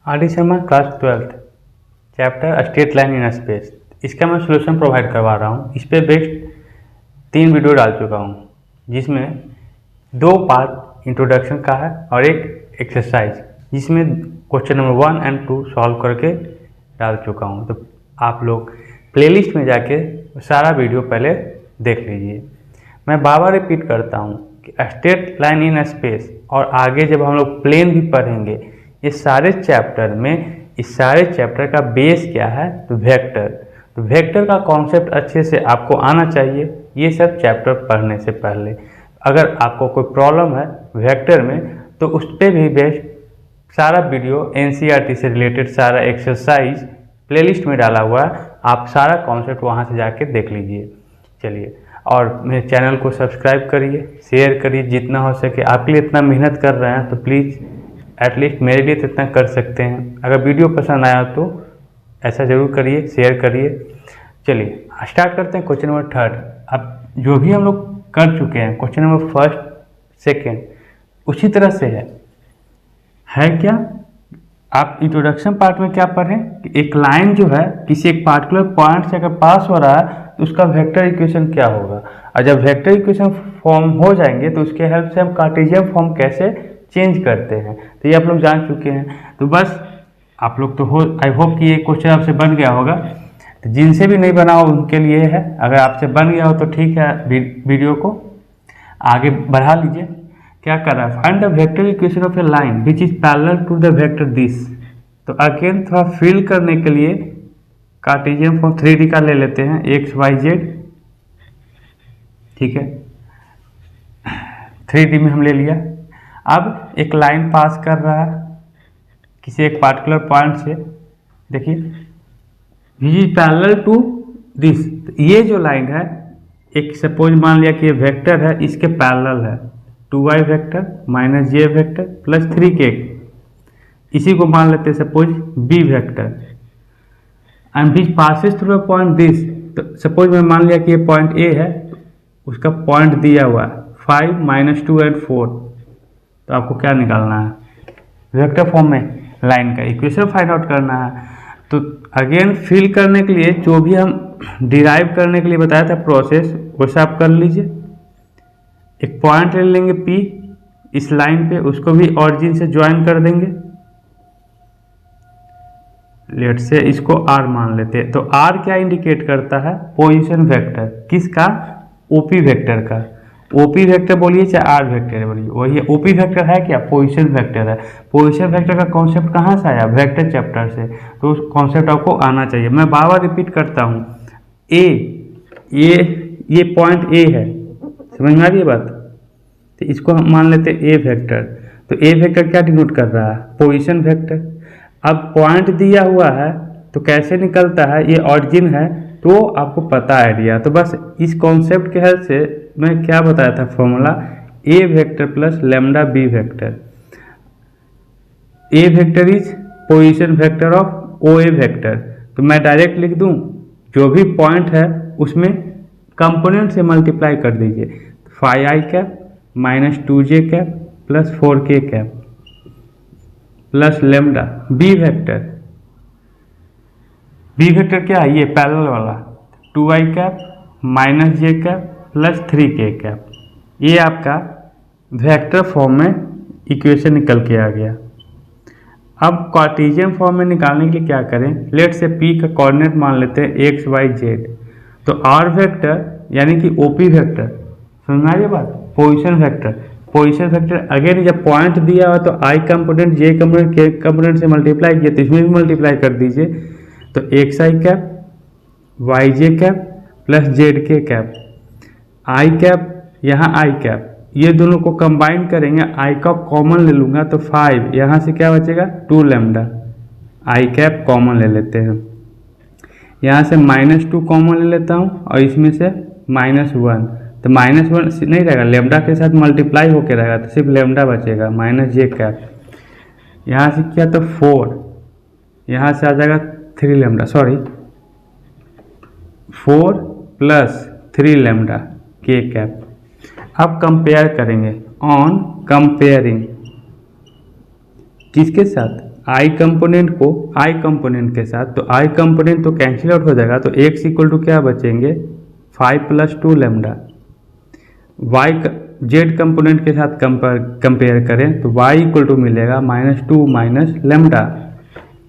R D Sharma class 12th chapter straight line in space, इसका मैं solution provide करवा रहा हूँ। इस पर बेस्ड 3 वीडियो डाल चुका हूँ, जिसमें 2 पार्ट इंट्रोडक्शन का है और एक एक्सरसाइज, जिसमें क्वेश्चन नंबर 1 और 2 सॉल्व करके डाल चुका हूँ। तो आप लोग प्लेलिस्ट में जाके सारा वीडियो पहले देख लीजिए। मैं बार बार रिपीट करता हूँ कि स्ट्रेट लाइन इन स्पेस और आगे जब हम लोग प्लेन भी पढ़ेंगे, इस सारे चैप्टर का बेस क्या है? तो वेक्टर। तो वेक्टर का कॉन्सेप्ट अच्छे से आपको आना चाहिए ये सब चैप्टर पढ़ने से पहले। अगर आपको कोई प्रॉब्लम है वेक्टर में, तो उस पर भी बेस्ड सारा वीडियो एनसीईआरटी से रिलेटेड सारा एक्सरसाइज प्लेलिस्ट में डाला हुआ है, आप सारा कॉन्सेप्ट वहाँ से जाके देख लीजिए। चलिए, और मेरे चैनल को सब्सक्राइब करिए, शेयर करिए जितना हो सके। आपके लिए इतना मेहनत कर रहे हैं तो प्लीज़ एटलीस्ट मेरे लिए तो इतना कर सकते हैं। अगर वीडियो पसंद आया तो ऐसा ज़रूर करिए, शेयर करिए। चलिए स्टार्ट करते हैं क्वेश्चन नंबर 3। अब जो भी हम लोग कर चुके हैं क्वेश्चन नंबर 1, 2 उसी तरह से है क्या? आप इंट्रोडक्शन पार्ट में क्या पढ़ें कि एक लाइन जो है किसी एक पार्टिकुलर पॉइंट से अगर पास हो रहा है तो उसका वेक्टर इक्वेशन क्या होगा, और जब वेक्टर इक्वेशन फॉर्म हो जाएंगे तो उसके हेल्प से हम कार्टेशियन फॉर्म कैसे चेंज करते हैं, तो ये आप लोग जान चुके हैं। तो बस आप लोग तो आई होप कि ये क्वेश्चन आपसे बन गया होगा। तो जिनसे भी नहीं बना हो उनके लिए है, अगर आपसे बन गया हो तो ठीक है, वीडियो को आगे बढ़ा लीजिए। क्या कर रहा है? Find the vector equation of a line which is parallel to the vector this. तो अगेन थोड़ा फिल करने के लिए कार्टेशियन फॉर्म 3D का ले लेते हैं, एक्स वाई जेड। ठीक है, 3D में हम ले लिया। अब एक लाइन पास कर रहा है किसी एक पार्टिकुलर पॉइंट से, देखिए which is parallel to this. ये जो लाइन है, एक सपोज मान लिया कि ये वेक्टर है, इसके पैरेलल है 2y वेक्टर माइनस जे वेक्टर प्लस 3k। इसी को मान लेते हैं suppose b vector, and which passes through a point this. तो सपोज मैं मान लिया कि ये पॉइंट a है, उसका पॉइंट दिया हुआ है 5, -2 और 4। तो आपको क्या निकालना है? वेक्टर फॉर्म में लाइन का इक्वेशन फाइंड आउट करना है। तो अगेन फिल करने के लिए जो भी हम डिराइव करने के लिए बताया था प्रोसेस, वैसे आप कर लीजिए। एक पॉइंट ले लेंगे P इस लाइन पे, उसको भी ऑरिजिन से ज्वाइन कर देंगे। लेट से इसको R मान लेते हैं। तो R क्या इंडिकेट करता है? Position vector. किसका? OP वेक्टर का। OP वेक्टर बोलिए चाहे R वेक्टर बोलिए, वही OP वेक्टर है क्या? पोजीशन वेक्टर है। पोजीशन वेक्टर का कॉन्सेप्ट कहाँ से आया? वेक्टर चैप्टर से। तो उस कॉन्सेप्ट आपको आना चाहिए। मैं बार बार रिपीट करता हूँ, ये पॉइंट A है, समझ में आ रही है बात? तो इसको हम मान लेते हैं A वेक्टर। तो A वेक्टर क्या डिनोट कर रहा है? Position vector. अब पॉइंट दिया हुआ है तो कैसे निकलता है? ये ऑरिजिन है, तो आपको पता आइडिया। तो बस इस कॉन्सेप्ट के हेल्प से मैं क्या बताया था formula, A vector plus lambda B vector. A vector is position vector of OA vector. तो मैं डायरेक्ट लिख दूं, जो भी पॉइंट है उसमें कंपोनेंट से मल्टीप्लाई कर दीजिए। 5i cap minus 2j cap plus 4k cap plus lambda B vector. B vector क्या है? ये पैरेलल वाला 2i cap minus j cap plus 3k cap. ये आपका वेक्टर फॉर्म में इक्वेशन निकल के आ गया। अब कार्टेशियन फॉर्म में निकालने के लिए क्या करें? लेट से P का कोऑर्डिनेट मान लेते हैं x y z। तो R वेक्टर यानी कि OP वेक्टर, समझ में आ रही है बात? पोजीशन वेक्टर अगेन जब पॉइंट दिया हुआ तो I component J component K component से मल्टीप्लाई किया, तो इसमें भी मल्टीप्लाई कर दीजिए। तो XI cap YJ cap plus ZK cap, I cap यहाँ I कैप, ये दोनों को कंबाइन करेंगे, I का कॉमन ले लूँगा तो 5, यहाँ से क्या बचेगा? 2 लैम्डा। I कैप कॉमन ले लेते हैं, यहाँ से -2 कॉमन ले लेता हूँ और इसमें से -1। तो -1 नहीं रहेगा, लेमडा के साथ मल्टीप्लाई होके रहेगा, तो सिर्फ लेमडा बचेगा माइनस जे कैप। यहाँ से किया तो 4, यहाँ से आ जाएगा 3 लेमडा, सॉरी 4 प्लस 3 लेमडा के कैप। अब कंपेयर करेंगे, ऑन कंपेयरिंग किसके साथ? आई कंपोनेंट के साथ, तो आई कंपोनेंट तो कैंसिल आउट हो जाएगा, तो x इक्वल टू क्या बचेंगे 5 + 2 लैम्डा। वाई जेड कंपोनेंट के साथ कंपेयर करें तो y इक्वल टू मिलेगा -2 - लैम्डा।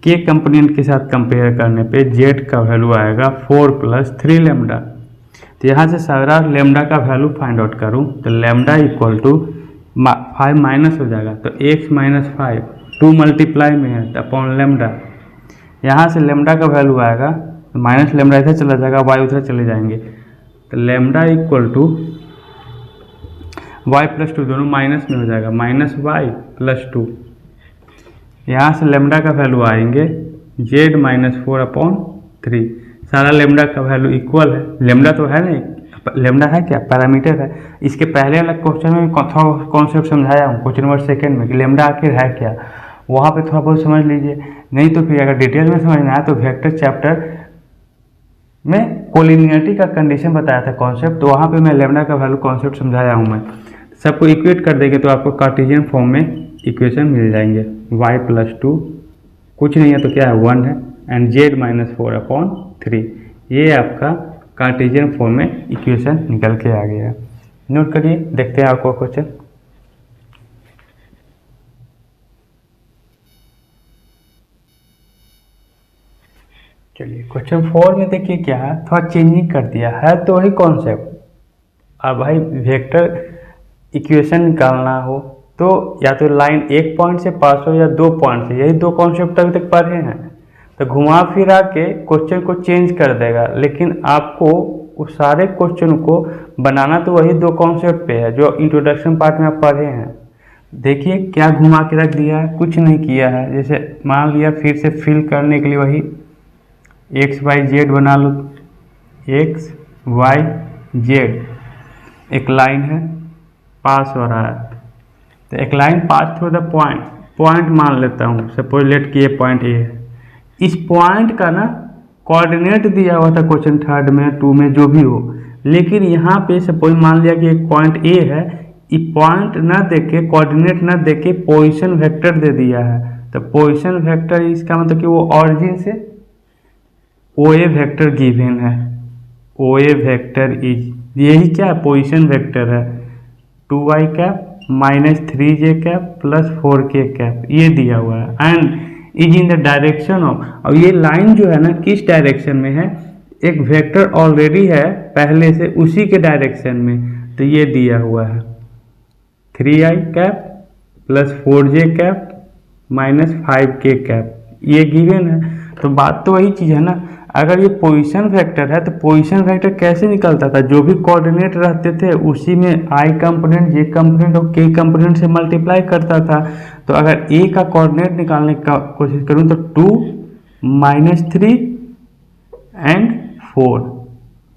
के कंपोनेंट के साथ कंपेयर करने पे z का वैल्यू आएगा 4 + 3 लैम्डा। तो यहाँ से सारा लैम्डा का वैल्यू फाइंड आउट करूँ तो लैम्डा इक्वल टू 5 माइनस हो जाएगा, तो x - 5 2 मल्टीप्लाई में है अपॉन लैम्डा। यहाँ से लैम्डा का वैल्यू आएगा तो माइनस लैम्डा इधर चला जाएगा, y उधर चले जाएंगे, तो लैम्डा इक्वल टू y + 2 दोनों माइनस में हो जाएगा, -y + 2। यहाँ से लैम्डा का वैल्यू आएंगे z - 4/3। सारा लैम्डा का वैल्यू इक्वल है, लैम्डा तो है नहीं, लैम्डा है क्या पैरामीटर है। इसके पहले वाला क्वेश्चन में कॉन्सेप्ट समझाया हूँ क्वेश्चन नंबर 2 में कि लैम्डा आखिर है क्या, वहाँ पे थोड़ा बहुत समझ लीजिए, नहीं तो फिर अगर डिटेल में समझना है तो वेक्टर चैप्टर में कोलिनियरिटी का कंडीशन बताया था कॉन्सेप्ट, तो वहाँ पे मैं लैम्डा का वैल्यू कॉन्सेप्ट समझाया हूँ। मैं सबको इक्वेट कर देंगे तो आपको कार्टेशियन फॉर्म में इक्वेशन मिल जाएंगे। y + 2 कुछ नहीं है तो क्या है 1 है, एंड z - 4/3, ये आपका कार्टेशियन फॉर्म में इक्वेशन निकल के आ गया है। नोट करिए, देखते हैं आपको क्वेश्चन। चलिए क्वेश्चन 4 में देखिए क्या है, थोड़ा चेंजिंग कर दिया है, तो वही कॉन्सेप्ट। अब भाई वेक्टर इक्वेशन निकालना हो तो या तो लाइन एक पॉइंट से पास हो या 2 पॉइंट से, यही 2 कॉन्सेप्ट अभी तक पढ़े हैं, तो घुमा फिरा के क्वेश्चन को चेंज कर देगा, लेकिन आपको उस सारे क्वेश्चन को बनाना तो वही 2 कॉन्सेप्ट पे है जो इंट्रोडक्शन पार्ट में आप पढ़े हैं। देखिए क्या घुमा के रख दिया है, कुछ नहीं किया है। जैसे मान लिया फिर से फिल करने के लिए वही x y z बना लो, x y z एक लाइन है पास हो रहा है, तो एक line pass through the point मान लेता हूँ, सपोज लेट कि ये पॉइंट ए है। इस पॉइंट का ना कोऑर्डिनेट दिया हुआ था क्वेश्चन 3 में 2 में जो भी हो, लेकिन यहाँ पे सपोज मान लिया कि एक पॉइंट ए है, ये पॉइंट ना देके कोऑर्डिनेट ना देके पोजीशन वेक्टर दे दिया है, तो पोजीशन वेक्टर इसका मतलब कि वो ऑरिजिन से OA वेक्टर गिवन है, OA वेक्टर इज, यही क्या है पोजीशन वेक्टर है, 2y cap -3j cap plus 4k cap, ये दिया हुआ है, and is in the direction of, और ये लाइन जो है ना किस डायरेक्शन में है, एक वेक्टर ऑलरेडी है पहले से उसी के डायरेक्शन में, तो ये दिया हुआ है 3i cap plus 4j cap -5k cap, ये गिवन है। तो बात तो वही चीज़ है ना, अगर ये पोजीशन वेक्टर है तो पोजीशन वेक्टर कैसे निकलता था, जो भी कोऑर्डिनेट रहते थे उसी में आई कंपोनेंट जे कंपोनेंट और के कंपोनेंट से मल्टीप्लाई करता था। तो अगर ए का कोऑर्डिनेट निकालने का कोशिश करूं तो 2 -3 एंड 4,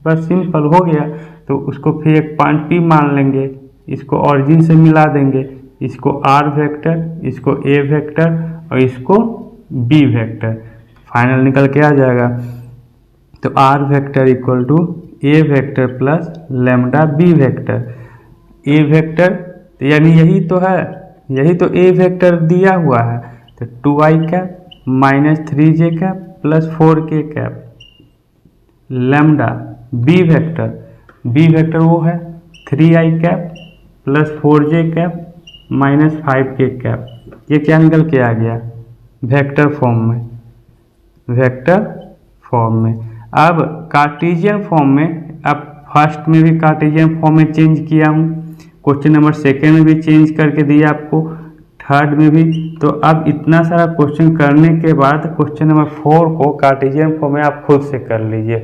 बस सिंपल हो गया। तो उसको फिर एक पॉइंट पी मान लेंगे, इसको ऑरिजिन से मिला देंगे, इसको आर वेक्टर, इसको ए वेक्टर और इसको बी वेक्टर, फाइनल निकल के आ जाएगा। तो r vector equal to a vector plus lambda b vector, a vector यानी यही तो है, यही तो ए वेक्टर दिया हुआ है, तो 2i cap -3j cap plus 4k cap, lambda b vector वो है 3i cap plus 4j cap -5k cap, ये क्या निकल के आ गया वेक्टर फॉर्म में। अब कार्टेशियन फॉर्म में, अब फर्स्ट में भी कार्टेशियन फॉर्म में चेंज किया हूँ, क्वेश्चन नंबर 2 में भी चेंज करके दिया आपको, 3rd में भी। तो अब इतना सारा क्वेश्चन करने के बाद क्वेश्चन नंबर 4 को कार्टेशियन फॉर्म में आप खुद से कर लीजिए,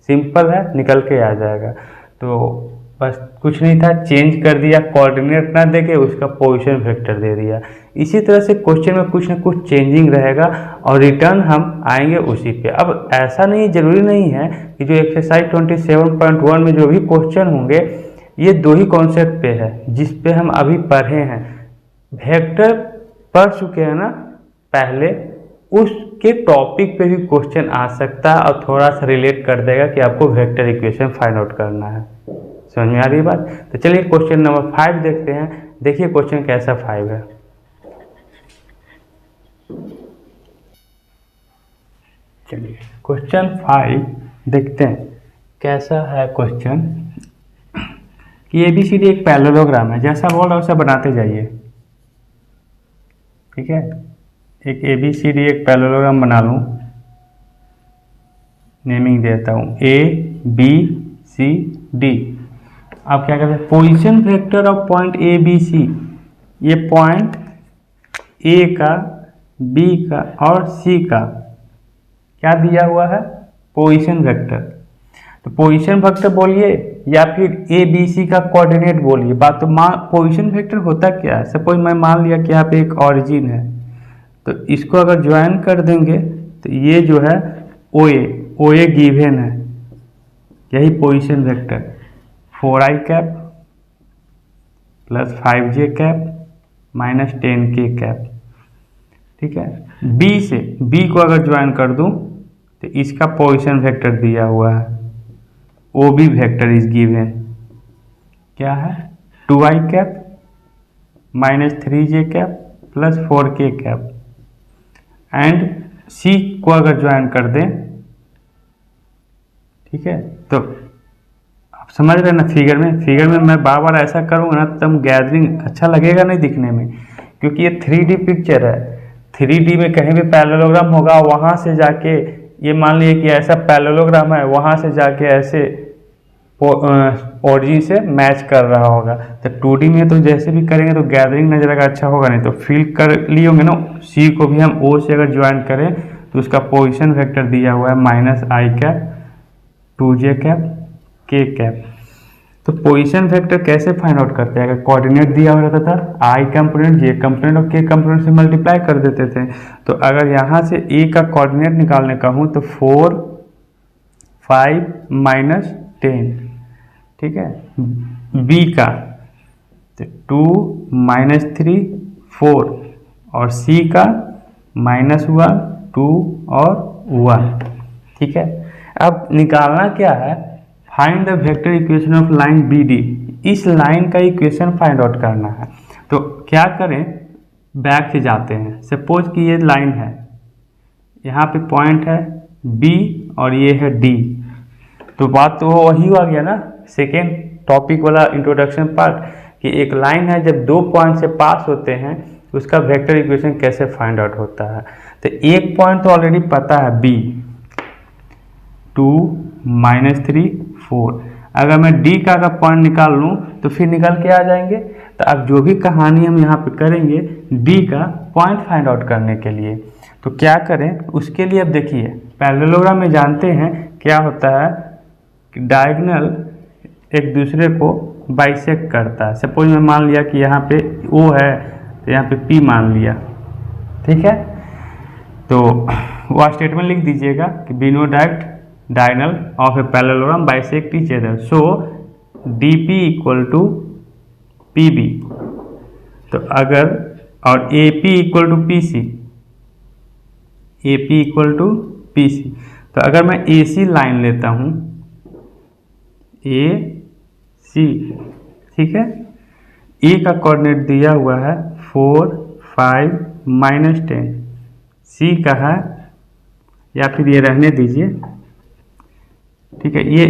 सिंपल है, निकल के आ जाएगा। तो बस कुछ नहीं था, चेंज कर दिया, कोऑर्डिनेट ना देके उसका पोजीशन वेक्टर दे दिया। इसी तरह से क्वेश्चन में कुछ ना कुछ चेंजिंग रहेगा और रिटर्न हम आएंगे उसी पे। अब ऐसा नहीं, जरूरी नहीं है कि जो एक्सरसाइज 27.1 में जो भी क्वेश्चन होंगे ये 2 ही कॉन्सेप्ट पे है जिस पे हम अभी पढ़े हैं। वेक्टर पढ़ चुके हैं ना पहले, उसके टॉपिक पे भी क्वेश्चन आ सकता है और थोड़ा सा रिलेट कर देगा कि आपको वेक्टर इक्वेशन फाइंड आउट करना है। समझ में आ रही बात? तो चलिए क्वेश्चन नंबर 5 देखते हैं। देखिए क्वेश्चन कैसा 5 है। चलिए क्वेश्चन 5 देखते हैं कैसा है क्वेश्चन। कि ABCD एक पैरेललोग्राम है, जैसा बोल रहा है वैसा बनाते जाइए। ठीक है, एक ABCD एक पैरेललोग्राम बना लूँ, नेमिंग देता हूँ ABCD। आप क्या करते हैं, position vector of point ABC, ये पॉइंट A का, B का और C का क्या दिया हुआ है, पोजीशन वेक्टर। तो पोजीशन वेक्टर बोलिए या फिर ABC का कोऑर्डिनेट बोलिए, बात तो पोजीशन वेक्टर होता क्या है। सपोज मैं मान लिया कि यहाँ पे एक ऑरिजिन है, तो इसको अगर ज्वाइन कर देंगे तो ये जो है OA गिवन है, यही position vector 4i cap plus 5j cap minus 10k cap. ठीक है, B को अगर ज्वाइन कर दूं तो इसका पोजीशन वेक्टर दिया हुआ है, OB वेक्टर इज गिवन, क्या है 2i cap minus 3j cap plus 4k cap. And C को अगर ज्वाइन कर दें, ठीक है, तो आप समझ रहे हैं ना, फिगर में मैं बार बार ऐसा करूँगा ना तब गैदरिंग अच्छा लगेगा नहीं दिखने में, क्योंकि ये 3D पिक्चर है। 3D में कहीं भी पैरेललोग्राम होगा, वहाँ से जाके ये मान लीजिए कि ऐसा पैरेललोग्राम है, वहाँ से जाके ऐसे ओरिजिन से मैच कर रहा होगा। तो 2D में तो जैसे भी करेंगे तो गैदरिंग नजर का अच्छा होगा नहीं। तो फील कर लिए होंगे ना, C को भी हम O से अगर ज्वाइन करें तो उसका पोजीशन वेक्टर दिया हुआ है minus i cap 2j cap k cap. तो पोजीशन वेक्टर कैसे फाइंड आउट करते हैं, अगर कोऑर्डिनेट दिया हुआ रहता था i कंपोनेंट, j कंपोनेंट और k कंपोनेंट से मल्टीप्लाई कर देते थे। तो अगर यहाँ से a का कोऑर्डिनेट निकालने का हूँ तो 4 5 माइनस 10, ठीक है, B का तो 2 माइनस 3 4 और C का माइनस 1 2 और 1। ठीक है, अब निकालना क्या है, find the vector equation of line BD। इस लाइन का इक्वेशन फाइंड आउट करना है। तो क्या करें, बैक से जाते हैं। सपोज कि ये लाइन है, यहाँ पे पॉइंट है B और ये है D। तो बात तो वही आ गया ना, सेकेंड टॉपिक वाला इंट्रोडक्शन पार्ट, कि एक लाइन है जब दो पॉइंट से पास होते हैं तो उसका वेक्टर इक्वेशन कैसे फाइंड आउट होता है। तो एक पॉइंट तो ऑलरेडी पता है B, 2 माइनस 3 4। अगर मैं D का पॉइंट निकाल लूँ तो फिर निकल के आ जाएंगे। तो अब जो भी कहानी हम यहाँ पे करेंगे D का पॉइंट फाइंड आउट करने के लिए, तो क्या करें उसके लिए। अब देखिए पैरेललोग्राम में जानते हैं क्या होता है कि डायगोनल एक दूसरे को बाइसेक्ट करता है। सपोज मैं मान लिया कि यहाँ पे O है तो यहाँ पे P मान लिया, ठीक है। तो वह स्टेटमेंट लिख दीजिएगा कि बिनो direct diagonal of a parallelogram bisect each other, so DP equal to PB। तो अगर और AP equal to PC, AP equal to PC। तो अगर मैं AC लाइन लेता हूँ, AC, ठीक है, A का कोऑर्डिनेट दिया हुआ है 4 5 माइनस 10, C का है, या फिर ये रहने दीजिए, ठीक है, ये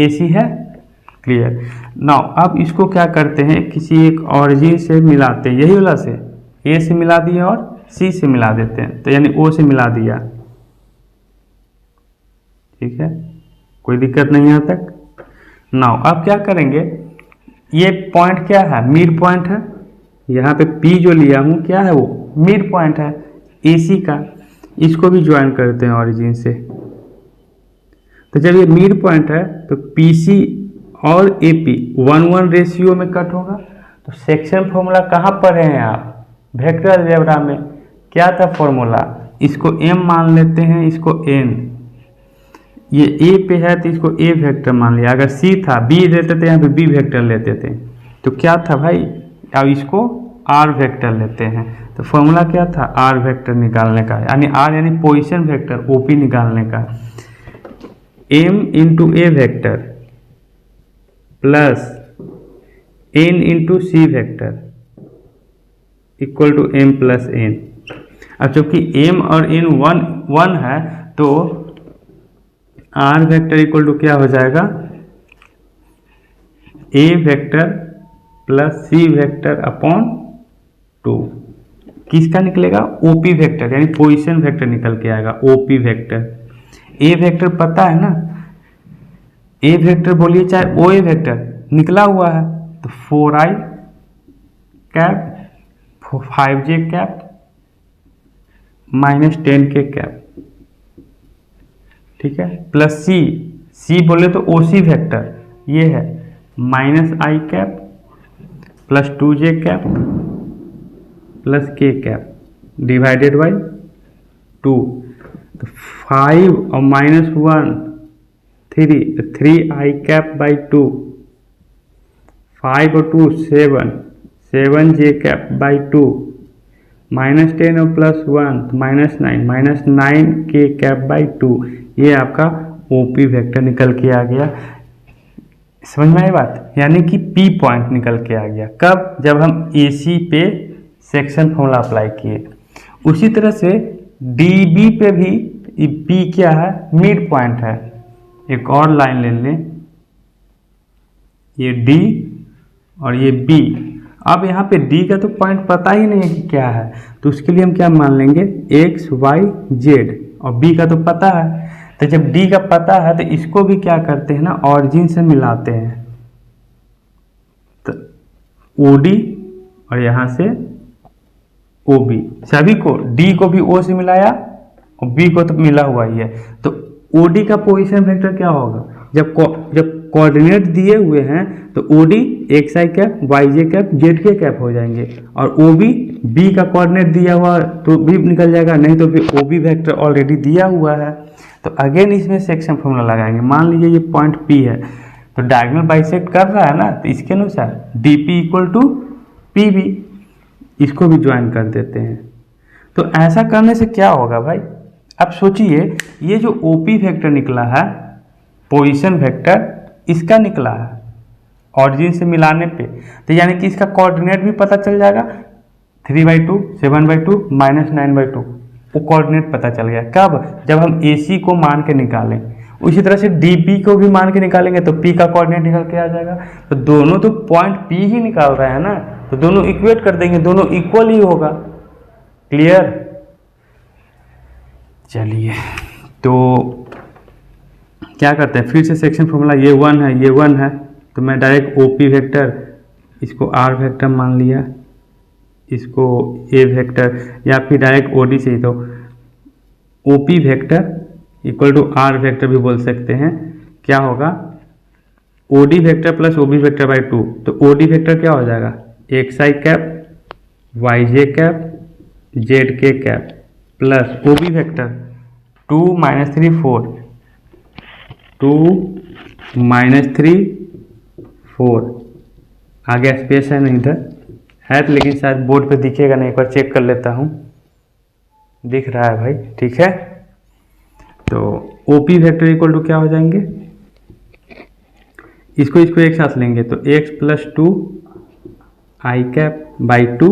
AC है, क्लियर। नाउ अब इसको क्या करते हैं, किसी एक ऑरिजिन से मिलाते हैं, यही वाला से A से मिला दिया और C से मिला देते हैं, तो यानी O से मिला दिया, ठीक है, कोई दिक्कत नहीं यहाँ तक। नाउ अब क्या करेंगे, ये पॉइंट क्या है, मिड पॉइंट है, यहाँ पे P जो लिया हूँ क्या है, वो मिड पॉइंट है AC का, इसको भी ज्वाइन करते हैं ऑरिजिन से। तो जब ये मिड पॉइंट है तो PC और AP 1:1 रेशियो में कट होगा। तो सेक्शन फॉर्मूला कहाँ पढ़े हैं आप, वेक्टर अलजेब्रा में क्या था फॉर्मूला, इसको M मान लेते हैं, इसको N, ये A पे है तो इसको A वेक्टर मान लिया। अगर C था B लेते थे, यहाँ पे B वेक्टर लेते थे, तो क्या था भाई, अब इसको R वेक्टर लेते हैं। तो फॉर्मूला क्या था, R वेक्टर निकालने का, यानी R यानी पोजीशन वेक्टर OP निकालने का, M into A vector plus N into C vector equal to M plus N। अब चूंकि M और N 1 है तो आर वेक्टर इक्वल टू क्या हो जाएगा, ए vector plus C vector upon 2। किसका निकलेगा, ओपी वेक्टर, यानी पोजीशन वेक्टर निकल के आएगा, ओपी वेक्टर। ए वेक्टर पता है ना, ए वेक्टर बोलिए चाहे ओ ए वेक्टर निकला हुआ है, तो 4i cap 5j cap -10k cap, ठीक है, प्लस सी बोले तो ओसी वेक्टर ये है -i cap plus 2j cap plus k cap divided by 2। तो 5 और -1 3i कैप बाई 2, 5 और 2 7j कैप बाई 2, -10 और +1 -9 कैप बाई 2। ये आपका ओपी वेक्टर निकल के आ गया। समझ में आई बात, यानी कि पी पॉइंट निकल के आ गया। कब, जब हम एसी पे सेक्शन फॉर्मूला अप्लाई किए। उसी तरह से डीबी पे भी पी क्या है, मिड पॉइंट है। एक और लाइन ले लें, ये डी और ये बी। अब यहाँ पे डी का तो पॉइंट पता ही नहीं है कि क्या है, तो उसके लिए हम क्या मान लेंगे, एक्स वाई जेड, और बी का तो पता है। तो जब डी का पता है तो इसको भी क्या करते हैं ना, ऑरिजिन से मिलाते हैं। तो ओडी और यहाँ से ओबी, सभी को, डी को भी ओ से मिलाया और बी को तो मिला हुआ ही है। तो ओडी का पोजीशन वेक्टर क्या होगा, जब कोऑर्डिनेट दिए हुए हैं तो ओडी एक्स आई कैप वाई जे कैप जेड के कैप हो जाएंगे, और ओबी बी का कोऑर्डिनेट दिया हुआ तो भी निकल जाएगा, नहीं तो फिर ओबी वेक्टर ऑलरेडी दिया हुआ है। तो अगेन इसमें सेक्शन फॉर्मूला लगाएंगे। मान लीजिए ये पॉइंट पी है, तो डायगोनल बाइसेक्ट कर रहा है ना, तो इसके अनुसार D P equal to P B, इसको भी ज्वाइन कर देते हैं। तो ऐसा करने से क्या होगा भाई, अब सोचिए, ये जो ओपी वेक्टर निकला है, पोजीशन वेक्टर, इसका निकला है ऑरिजिन से मिलाने पे, तो यानी कि इसका कोऑर्डिनेट भी पता चल जाएगा, 3/2 7/2 -9/2, वो कोऑर्डिनेट पता चल गया। कब, जब हम AC को मान के निकालें। उसी तरह से DP को भी मान के निकालेंगे तो P का कोऑर्डिनेट निकल के आ जाएगा। तो दोनों तो पॉइंट P ही निकाल रहे हैं ना, तो दोनों इक्वेट कर देंगे, दोनों इक्वल ही होगा। क्लियर, चलिए तो क्या करते हैं, फिर से सेक्शन फॉर्मूला, ये 1 है, ये 1 है, तो मैं डायरेक्ट OP वेक्टर, इसको R वेक्टर मान लिया, इसको A वेक्टर, या फिर डायरेक्ट OD से ही, तो OP vector equal to R vector भी बोल सकते हैं। क्या होगा, OD vector plus OB vector by 2, तो OD वेक्टर क्या हो जाएगा, XI cap YJ cap ZK cap plus OB vector 2 - 3 4 2 - 3 4, आगे स्पेस है नहीं इधर है, तो लेकिन शायद बोर्ड पे दिखेगा नहीं, एक बार चेक कर लेता हूँ। दिख रहा है भाई, ठीक है। तो OP वेक्टर इक्वल टू क्या हो जाएंगे, इसको एक साथ लेंगे तो x plus 2 I cap by 2,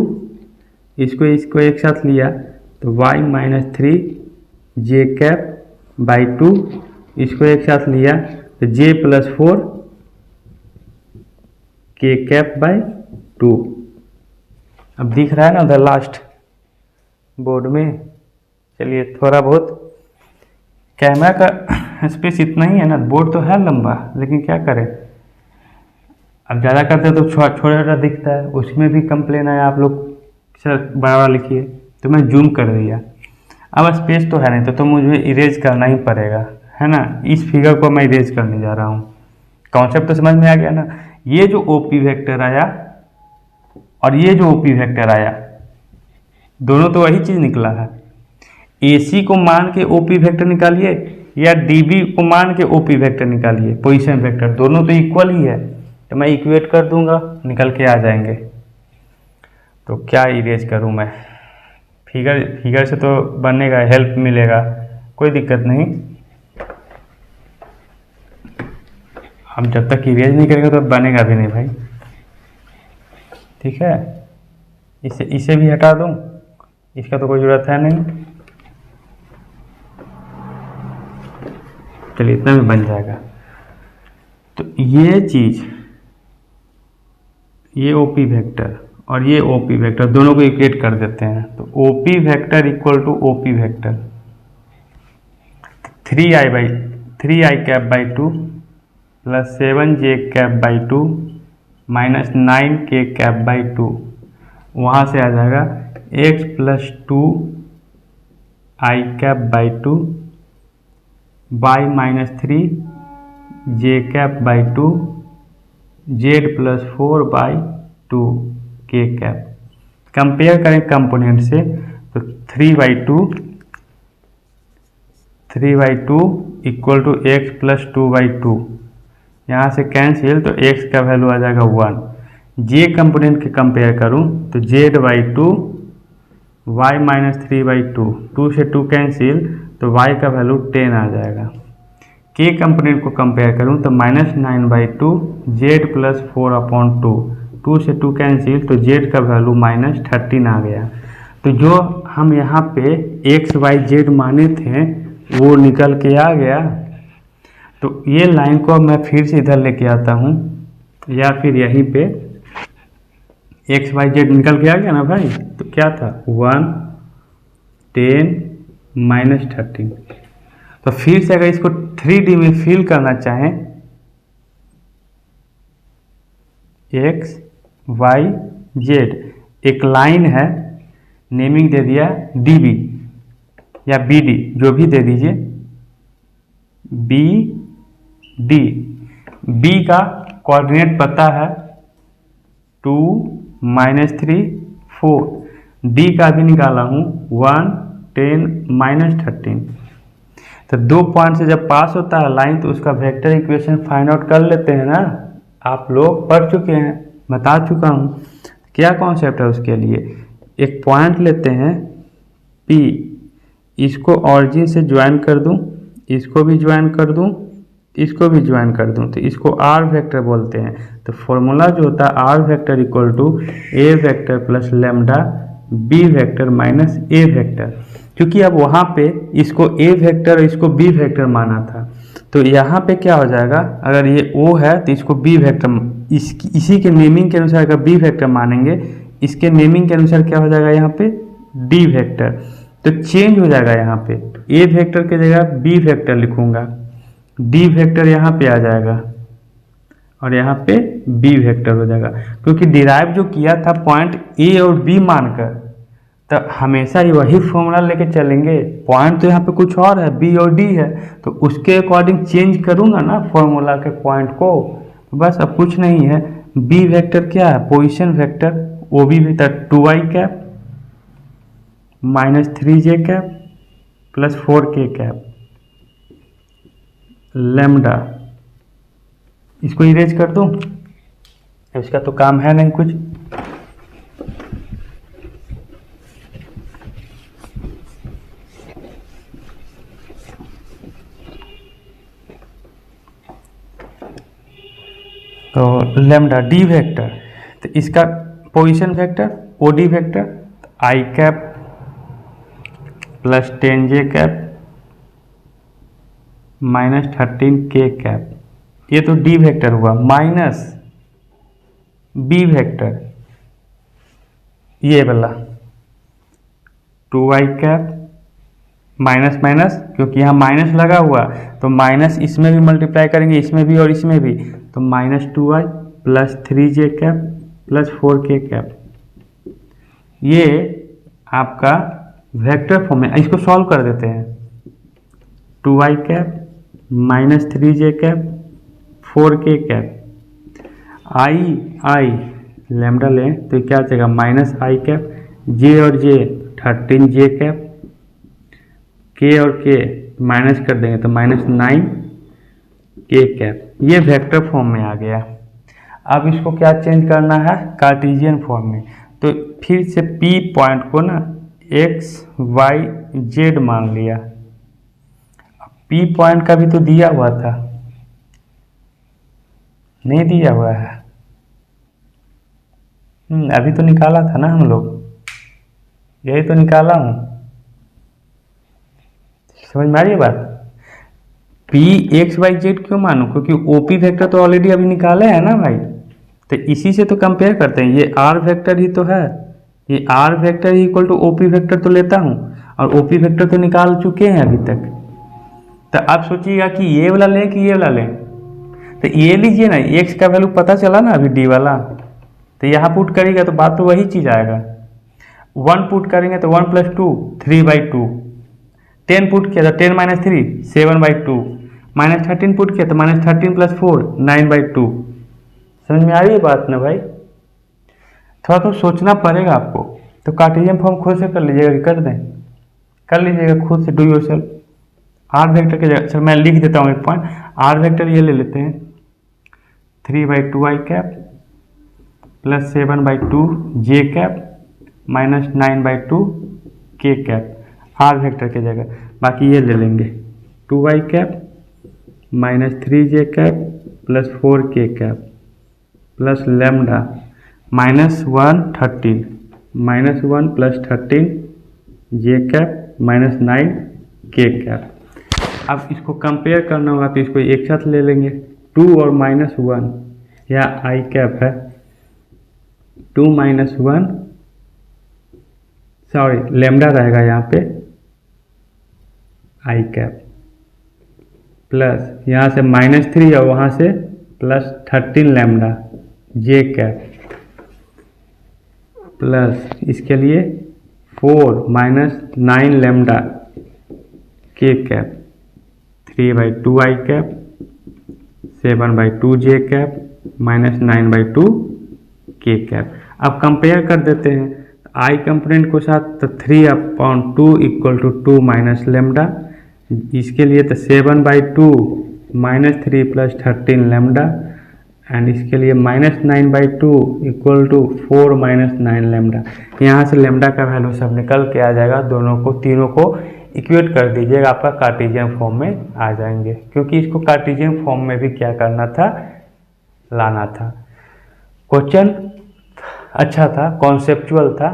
इसको एक साथ लिया तो y - 3 j कैप बाई 2, इसको एक साथ लिया तो j plus 4 k cap by 2। अब दिख रहा है ना उधर लास्ट बोर्ड में। चलिए, थोड़ा बहुत कैमरा का स्पेस इतना ही है ना, बोर्ड तो है लंबा, लेकिन क्या करें, अब ज़्यादा करते हैं तो छोटा छोटा दिखता है, उसमें भी कंप्लेन आया आप लोग, सर बड़ा बड़ा लिखिए, तो मैं जूम कर दिया। अब स्पेस तो है नहीं, तो मुझे इरेज करना ही पड़ेगा, है ना। इस फिगर को मैं इरेज करने जा रहा हूँ। कॉन्सेप्ट तो समझ में आ गया ना। ये जो OP वेक्टर आया और ये जो OP वेक्टर आया, दोनों तो वही चीज़ निकला है। AC को मान के OP वेक्टर निकालिए या DB को मान के OP वेक्टर निकालिए, पोजीशन वेक्टर, दोनों तो इक्वल ही है। तो मैं इक्वेट कर दूंगा, निकल के आ जाएंगे। तो क्या इरेज करूं मैं, फिगर से तो बनने का हेल्प मिलेगा, कोई दिक्कत नहीं। अब जब तक इरेज नहीं करेगा तो बनेगा भी नहीं भाई, ठीक है। इसे भी हटा दूं, इसका तो कोई ज़रूरत है नहीं। चलिए इतना में बन जाएगा। तो ये चीज़, ये ओपी वेक्टर और ये ओपी वेक्टर दोनों को इक्वेट कर देते हैं। तो OP vector equal to OP vector 3i cap by 2 plus 7j cap by 2 minus 9k cap by 2, वहाँ से आ जाएगा x plus 2i cap by 2 by minus 3j cap by 2 z plus 4 by 2 k cap. Compare करें component से तो 3/2 equal to x plus 2/2, यहाँ से cancel तो x का वैल्यू आ जाएगा 1। जे कंपोनेंट के कंपेयर करूँ तो z/2 y माइनस 3/2, 2 से 2 कैंसिल तो y का वैल्यू 10 आ जाएगा। के कंपोनेंट को कंपेयर करूँ तो माइनस 9/2 z प्लस 4/2, 2 से 2 कैंसिल तो z का वैल्यू माइनस 13 आ गया। तो जो हम यहाँ पे x y z माने थे वो निकल के आ गया। तो ये लाइन को मैं फिर से इधर लेके आता हूँ, या फिर यहीं पे x y z निकल के आ गया ना भाई। तो क्या था 1 10 माइनस 13। तो फिर से अगर इसको 3D में फिल करना चाहें, x y z एक लाइन है, नेमिंग दे दिया db या bd, जो भी दे दीजिए, bd। b का कोऑर्डिनेट पता है 2 माइनस 3 4, d का भी निकाला हूँ 1 10 माइनस 13। तो 2 पॉइंट से जब पास होता है लाइन तो उसका वेक्टर इक्वेशन फाइंड आउट कर लेते हैं ना। आप लोग पढ़ चुके हैं, बता चुका हूँ। क्या कॉन्सेप्ट है उसके लिए, एक पॉइंट लेते हैं P, इसको ऑरिजिन से ज्वाइन कर दूं, इसको भी ज्वाइन कर दूं, इसको भी ज्वाइन कर दूं, तो इसको R वेक्टर बोलते हैं। तो फॉर्मूला जो होता है R vector equal to A vector plus lambda B vector minus A vector. क्योंकि अब वहाँ पे इसको A वेक्टर और इसको B वेक्टर माना था, तो यहाँ पे क्या हो जाएगा, अगर ये O है तो इसको B वेक्टर, इसी के नेमिंग के अनुसार अगर B वेक्टर मानेंगे, इसके नेमिंग के अनुसार क्या हो जाएगा यहाँ पे D वेक्टर। तो चेंज हो जाएगा, यहाँ पे A वेक्टर की जगह B वेक्टर लिखूंगा, D वेक्टर यहाँ पे आ जाएगा और यहाँ पे B वेक्टर हो जाएगा। क्योंकि डिराइव जो किया था पॉइंट A और B मानकर, तो हमेशा ही वही फॉर्मूला लेके चलेंगे। पॉइंट तो यहाँ पे कुछ और है, B और D है, तो उसके अकॉर्डिंग चेंज करूँगा ना फॉर्मूला के पॉइंट को। बस अब कुछ नहीं है। B वेक्टर क्या है, पोजीशन वेक्टर, वो भी vector 2i cap minus 3j cap plus 4k cap lambda. इसको इरेज कर दूं, इसका तो काम है नहीं कुछ। तो लेमडा डी वेक्टर, तो इसका position vector OD vector i cap plus 10j cap minus 13k cap, ये तो डी वेक्टर हुआ, माइनस बी वेक्टर ये वाला 2i कैप माइनस माइनस, क्योंकि यहाँ माइनस लगा हुआ तो माइनस इसमें भी मल्टीप्लाई करेंगे, इसमें भी और इसमें भी, तो minus 2i plus 3j cap plus 4k cap. ये आपका वेक्टर फॉर्म है। इसको सॉल्व कर देते हैं, 2i cap minus 3j cap 4k cap, I lambda लें तो क्या आ जाएगा माइनस आई कैप, जे और जे 13j कैप, के और के माइनस कर देंगे तो माइनस 9k कैप। ये वेक्टर फॉर्म में आ गया। अब इसको क्या चेंज करना है, कार्टेशियन फॉर्म में। तो फिर से P पॉइंट को ना x y z मान लिया। P पॉइंट का भी तो दिया हुआ था, नहीं दिया हुआ है, अभी तो निकाला था ना हम लोग, यही तो निकाला हूँ। समझ में आ रही है बात। पी एक्स वाई जेड क्यों मानूं, क्योंकि ओपी वेक्टर तो ऑलरेडी अभी निकाले हैं ना भाई, तो इसी से तो कंपेयर करते हैं। ये आर वेक्टर ही तो है, ये r vector equal to OP vector तो लेता हूँ, और ओपी वेक्टर तो निकाल चुके हैं अभी तक। तो आप सोचिएगा कि ये वाला लें कि ये वाला लें, तो ये लीजिए ना, एक्स का वैल्यू पता चला ना अभी डी वाला, तो यहाँ पुट करेगा तो बात तो वही चीज़ आएगा। 1 पुट करेंगे तो 1 + 2 3/2, 10 पुट किया तो 10 - 3 7/2, -13 पुट किया तो -13 + 4 9/2। समझ में आ रही है बात ना भाई? थोड़ा तो सोचना पड़ेगा आपको। तो कार्टेशियन फॉर्म खुद से कर लीजिएगा कि कर दें, कर लीजिएगा खुद से, डू योरसेल्फ। आर वेक्टर के जगह चल मैं लिख देता हूँ एक पॉइंट। आर वेक्टर ये ले लेते हैं 3/2 i cap + 7/2 j cap -9/2 k cap r vector के जगह। बाकी ये ले लेंगे 2i cap -3j cap + 4k cap plus lambda -1 13 -1 + 13 j cap -9 k cap. अब इसको कंपेयर करना होगा तो इसको एक साथ ले लेंगे, 2 और -1, या i कैप है 2 - 1, सॉरी लैम्डा रहेगा यहाँ पे i कैप, प्लस यहाँ से -3 और वहाँ से +13 लैम्डा j कैप, प्लस इसके लिए 4 - 9 lambda k cap 3/2 i cap 7/2 j cap -9/2 k cap. अब कंपेयर कर देते हैं i कंपोनेंट को साथ, तो 3/2 = 2 - लैम्डा, इसके लिए तो 7/2 -3 + 13 लैम्डा, एंड इसके लिए -9/2 = 4 - 9 लैम्डा। यहाँ से लैम्डा का वैल्यू सब निकल के आ जाएगा, दोनों को तीनों को इक्वेट कर दीजिएगा, आपका कार्टेशियन फॉर्म में आ जाएंगे, क्योंकि इसको कार्टेशियन फॉर्म में भी क्या करना था, लाना था। क्वेश्चन अच्छा था, कॉन्सेप्चुअल था,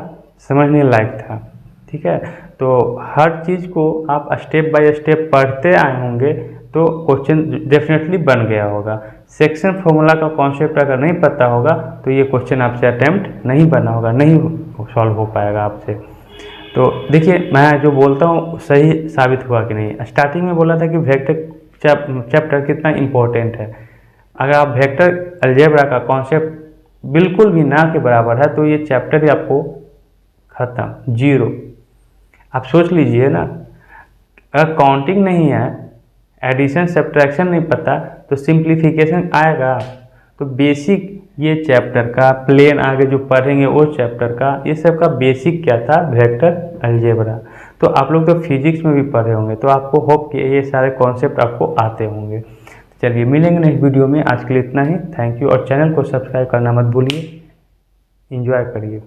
समझने लायक था, ठीक है। तो हर चीज़ को आप स्टेप बाय स्टेप पढ़ते आए होंगे तो क्वेश्चन डेफिनेटली बन गया होगा। सेक्शन फॉर्मूला का कॉन्सेप्ट अगर नहीं पता होगा तो ये क्वेश्चन आपसे अटेम्प्ट नहीं बना होगा, नहीं सॉल्व हो पाएगा आपसे। तो देखिए मैं जो बोलता हूँ सही साबित हुआ कि नहीं। स्टार्टिंग में बोला था कि वेक्टर चैप्टर कितना इम्पोर्टेंट है। अगर आप वेक्टर अलजेब्रा का कॉन्सेप्ट बिल्कुल भी ना के बराबर है तो ये चैप्टर ही आपको खत्म, 0। आप सोच लीजिए ना, अगर काउंटिंग नहीं है, एडिशन सब्ट्रैक्शन नहीं पता तो सिंप्लीफिकेशन आएगा। तो बेसिक ये चैप्टर का प्लेन आगे जो पढ़ेंगे वो चैप्टर का ये सब का बेसिक क्या था, वेक्टर अलजेब्रा। तो आप लोग तो फिजिक्स में भी पढ़े होंगे, तो आपको होप कि ये सारे कॉन्सेप्ट आपको आते होंगे। चलिए मिलेंगे नेक्स्ट वीडियो में, आज के लिए इतना ही। थैंक यू, और चैनल को सब्सक्राइब करना मत भूलिए। एंजॉय करिए।